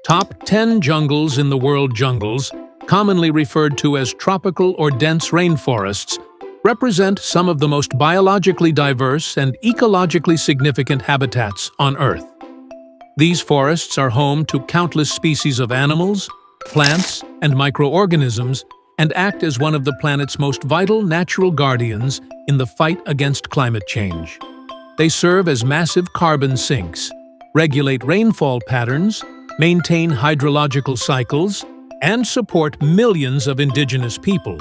Top 10 jungles in the world. Jungles, commonly referred to as tropical or dense rainforests, represent some of the most biologically diverse and ecologically significant habitats on Earth. These forests are home to countless species of animals, plants, and microorganisms, and act as one of the planet's most vital natural guardians in the fight against climate change. They serve as massive carbon sinks, regulate rainfall patterns, maintain hydrological cycles, and support millions of indigenous people.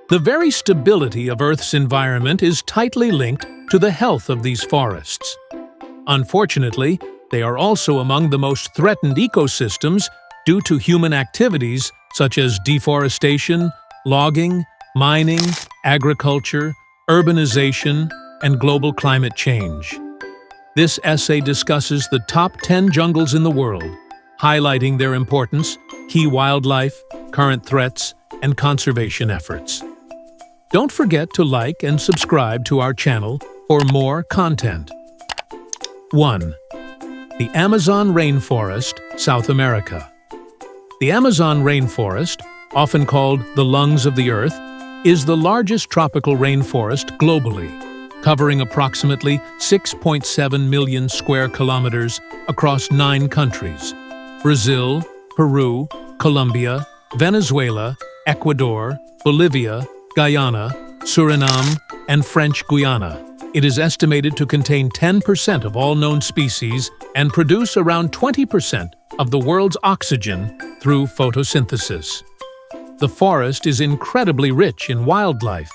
The very stability of Earth's environment is tightly linked to the health of these forests. Unfortunately, they are also among the most threatened ecosystems due to human activities such as deforestation, logging, mining, agriculture, urbanization, and global climate change. This essay discusses the top 10 jungles in the world, highlighting their importance, key wildlife, current threats, and conservation efforts. Don't forget to like and subscribe to our channel for more content. 1. The Amazon Rainforest, South America. The Amazon rainforest, often called the lungs of the Earth, is the largest tropical rainforest globally, covering approximately 6.7 million square kilometers across 9 countries: Brazil, Peru, Colombia, Venezuela, Ecuador, Bolivia, Guyana, Suriname, and French Guiana. It is estimated to contain 10% of all known species and produce around 20% of the world's oxygen through photosynthesis. The forest is incredibly rich in wildlife,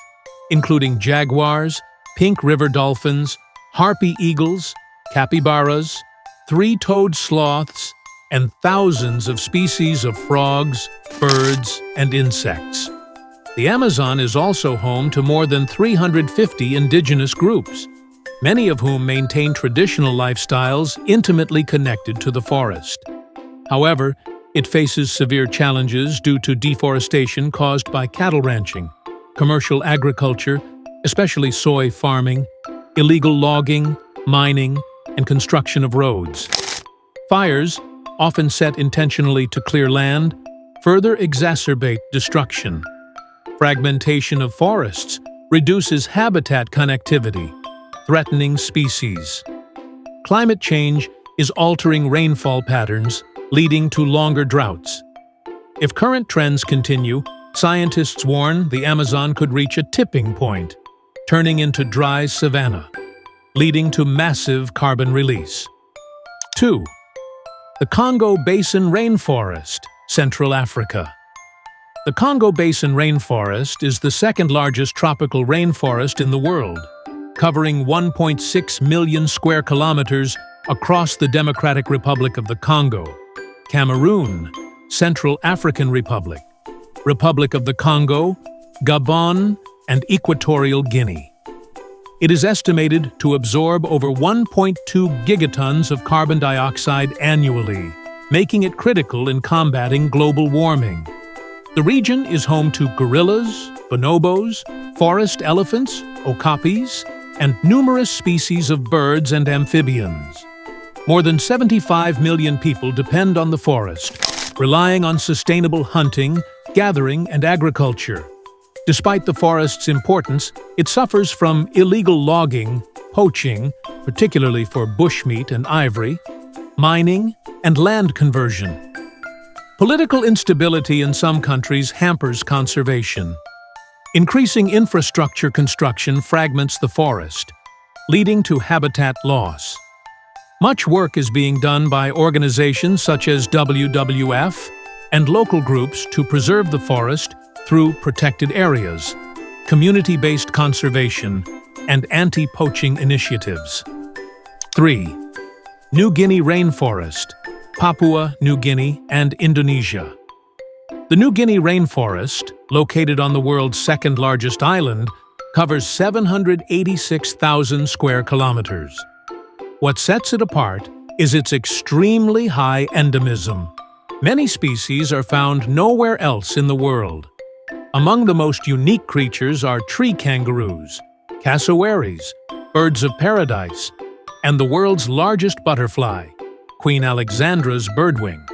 including jaguars, pink river dolphins, harpy eagles, capybaras, three-toed sloths, and thousands of species of frogs, birds, and insects. The Amazon is also home to more than 350 indigenous groups, many of whom maintain traditional lifestyles intimately connected to the forest. However, it faces severe challenges due to deforestation caused by cattle ranching, commercial agriculture, especially soy farming, illegal logging, mining, and construction of roads. Fires, often set intentionally to clear land, further exacerbate destruction. Fragmentation of forests reduces habitat connectivity, threatening species. Climate change is altering rainfall patterns, leading to longer droughts. If current trends continue, scientists warn the Amazon could reach a tipping point, turning into dry savanna, leading to massive carbon release. 2. The Congo Basin Rainforest, Central Africa. The Congo Basin Rainforest is the second-largest tropical rainforest in the world, covering 1.6 million square kilometers across the Democratic Republic of the Congo, Cameroon, Central African Republic, Republic of the Congo, Gabon, and Equatorial Guinea. It is estimated to absorb over 1.2 gigatons of carbon dioxide annually, making it critical in combating global warming. The region is home to gorillas, bonobos, forest elephants, okapis, and numerous species of birds and amphibians. More than 75 million people depend on the forest, relying on sustainable hunting, gathering, and agriculture. Despite the forest's importance, it suffers from illegal logging, poaching, particularly for bushmeat and ivory, mining, and land conversion. Political instability in some countries hampers conservation. Increasing infrastructure construction fragments the forest, leading to habitat loss. Much work is being done by organizations such as WWF and local groups to preserve the forest through protected areas, community-based conservation, and anti-poaching initiatives. 3. New Guinea Rainforest, Papua New Guinea, and Indonesia. The New Guinea rainforest, located on the world's second-largest island, covers 786,000 square kilometers. What sets it apart is its extremely high endemism. Many species are found nowhere else in the world. Among the most unique creatures are tree kangaroos, cassowaries, birds of paradise, and the world's largest butterfly, Queen Alexandra's birdwing.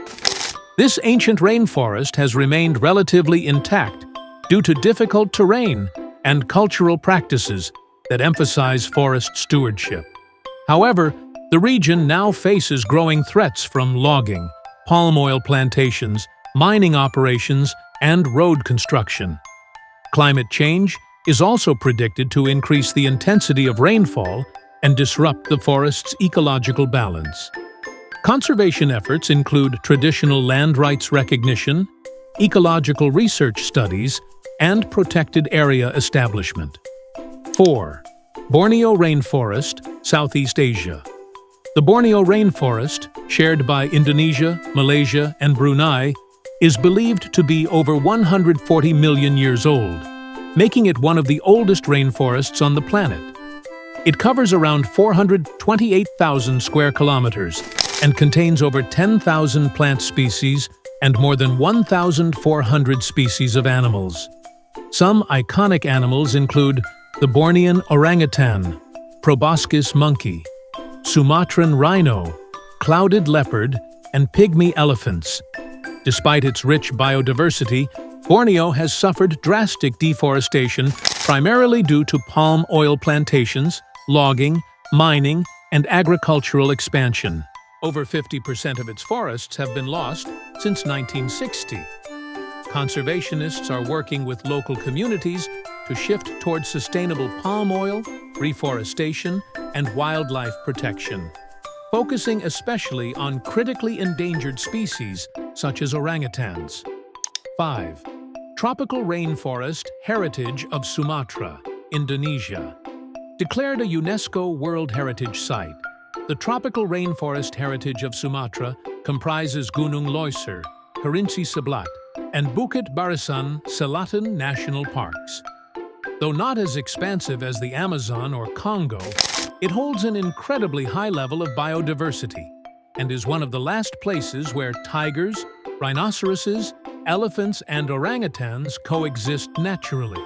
This ancient rainforest has remained relatively intact due to difficult terrain and cultural practices that emphasize forest stewardship. However, the region now faces growing threats from logging, palm oil plantations, mining operations, and road construction. Climate change is also predicted to increase the intensity of rainfall and disrupt the forest's ecological balance. Conservation efforts include traditional land rights recognition, ecological research studies, and protected area establishment. 4. Borneo Rainforest, Southeast Asia. The Borneo Rainforest, shared by Indonesia, Malaysia, and Brunei, is believed to be over 140 million years old, making it one of the oldest rainforests on the planet. It covers around 428,000 square kilometers and contains over 10,000 plant species and more than 1,400 species of animals. Some iconic animals include the Bornean orangutan, proboscis monkey, Sumatran rhino, clouded leopard, and pygmy elephants. Despite its rich biodiversity, Borneo has suffered drastic deforestation primarily due to palm oil plantations, logging, mining, and agricultural expansion. Over 50% of its forests have been lost since 1960. Conservationists are working with local communities to shift towards sustainable palm oil, reforestation, and wildlife protection, focusing especially on critically endangered species such as orangutans. 5. Tropical Rainforest Heritage of Sumatra, Indonesia. Declared a UNESCO World Heritage Site, the Tropical Rainforest Heritage of Sumatra comprises Gunung Leuser, Kerinci Seblat, and Bukit Barisan Selatan National Parks. Though not as expansive as the Amazon or Congo, it holds an incredibly high level of biodiversity and is one of the last places where tigers, rhinoceroses, elephants, and orangutans coexist naturally.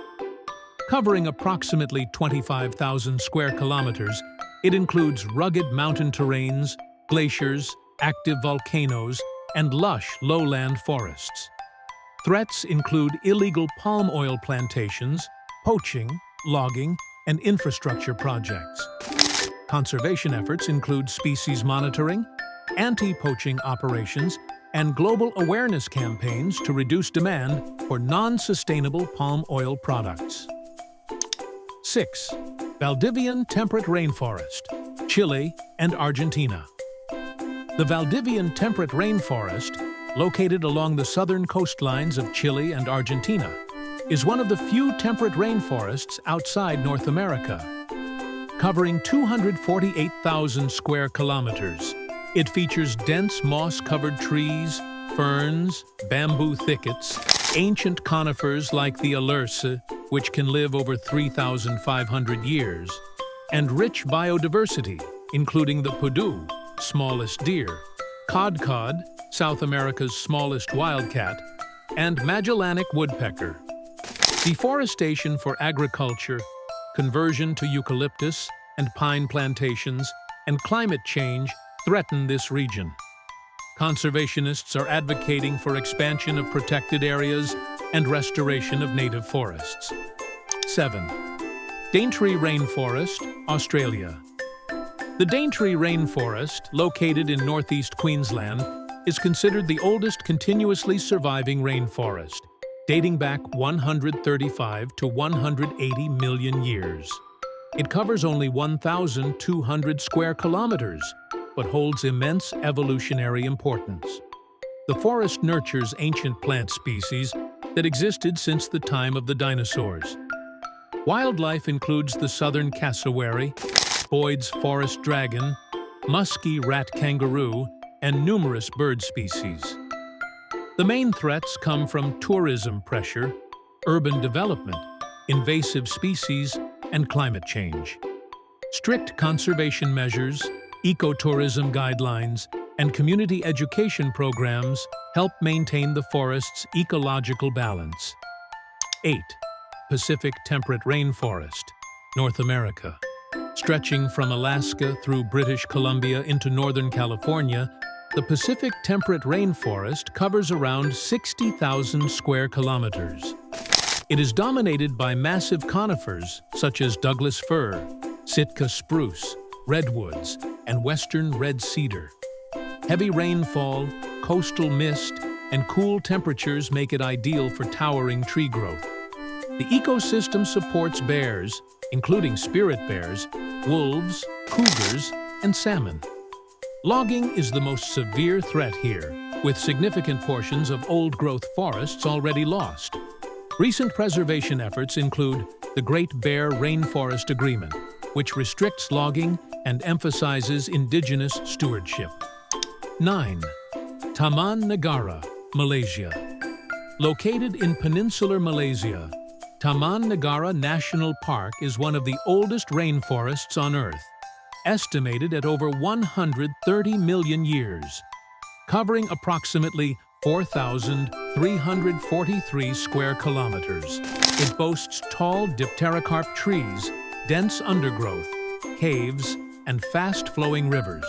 Covering approximately 25,000 square kilometers, it includes rugged mountain terrains, glaciers, active volcanoes, and lush lowland forests. Threats include illegal palm oil plantations, poaching, logging, and infrastructure projects. Conservation efforts include species monitoring, anti-poaching operations, and global awareness campaigns to reduce demand for non-sustainable palm oil products. 6. Valdivian Temperate Rainforest, Chile and Argentina. The Valdivian Temperate Rainforest, located along the southern coastlines of Chile and Argentina, is one of the few temperate rainforests outside North America. Covering 248,000 square kilometers, it features dense moss-covered trees, ferns, bamboo thickets, ancient conifers like the alerce, which can live over 3,500 years, and rich biodiversity, including the pudu, smallest deer, codcod, South America's smallest wildcat, and Magellanic woodpecker. Deforestation for agriculture, conversion to eucalyptus and pine plantations, and climate change threaten this region. Conservationists are advocating for expansion of protected areas and restoration of native forests. 7. Daintree Rainforest, Australia. The Daintree Rainforest, located in northeast Queensland, is considered the oldest continuously surviving rainforest, dating back 135 to 180 million years. It covers only 1,200 square kilometers, but holds immense evolutionary importance. The forest nurtures ancient plant species that existed since the time of the dinosaurs. Wildlife includes the southern cassowary, Boyd's forest dragon, musky rat kangaroo, and numerous bird species. The main threats come from tourism pressure, urban development, invasive species, and climate change. Strict conservation measures, ecotourism guidelines, and community education programs help maintain the forest's ecological balance. 8. Pacific Temperate Rainforest, North America. Stretching from Alaska through British Columbia into Northern California, The Pacific temperate rainforest covers around 60,000 square kilometers. It is dominated by massive conifers such as Douglas fir, Sitka spruce, redwoods, and western red cedar. Heavy rainfall, coastal mist, and cool temperatures make it ideal for towering tree growth. The ecosystem supports bears, including spirit bears, wolves, cougars, and salmon. Logging is the most severe threat here, with significant portions of old-growth forests already lost. Recent preservation efforts include the Great Bear Rainforest Agreement, which restricts logging and emphasizes indigenous stewardship. 9. Taman Negara, Malaysia. Located in peninsular Malaysia, Taman Negara National Park is one of the oldest rainforests on Earth, estimated at over 130 million years, covering approximately 4,343 square kilometers. It boasts tall dipterocarp trees, dense undergrowth, caves, and fast-flowing rivers.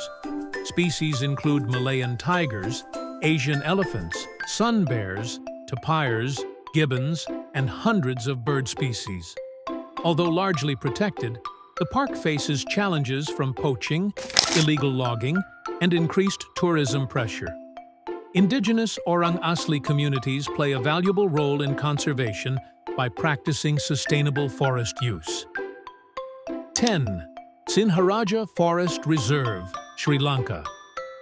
Species include Malayan tigers, Asian elephants, sun bears, tapirs, gibbons, and hundreds of bird species. Although largely protected, the park faces challenges from poaching, illegal logging, and increased tourism pressure. Indigenous Orang Asli communities play a valuable role in conservation by practicing sustainable forest use. 10. Sinharaja Forest Reserve, Sri Lanka.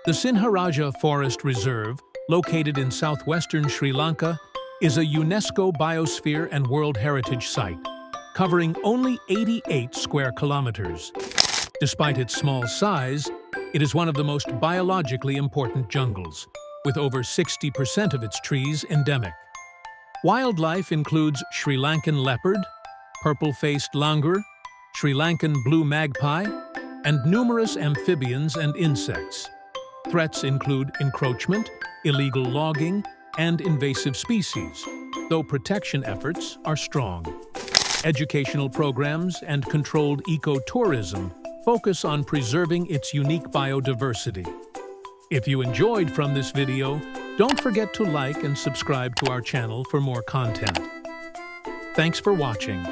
The Sinharaja Forest Reserve, located in southwestern Sri Lanka, is a UNESCO Biosphere and World Heritage Site, covering only 88 square kilometers. Despite its small size, it is one of the most biologically important jungles, with over 60% of its trees endemic. Wildlife includes Sri Lankan leopard, purple-faced langur, Sri Lankan blue magpie, and numerous amphibians and insects. Threats include encroachment, illegal logging, and invasive species, though protection efforts are strong. Educational programs and controlled ecotourism focus on preserving its unique biodiversity. If you enjoyed from this video, don't forget to like and subscribe to our channel for more content. Thanks for watching.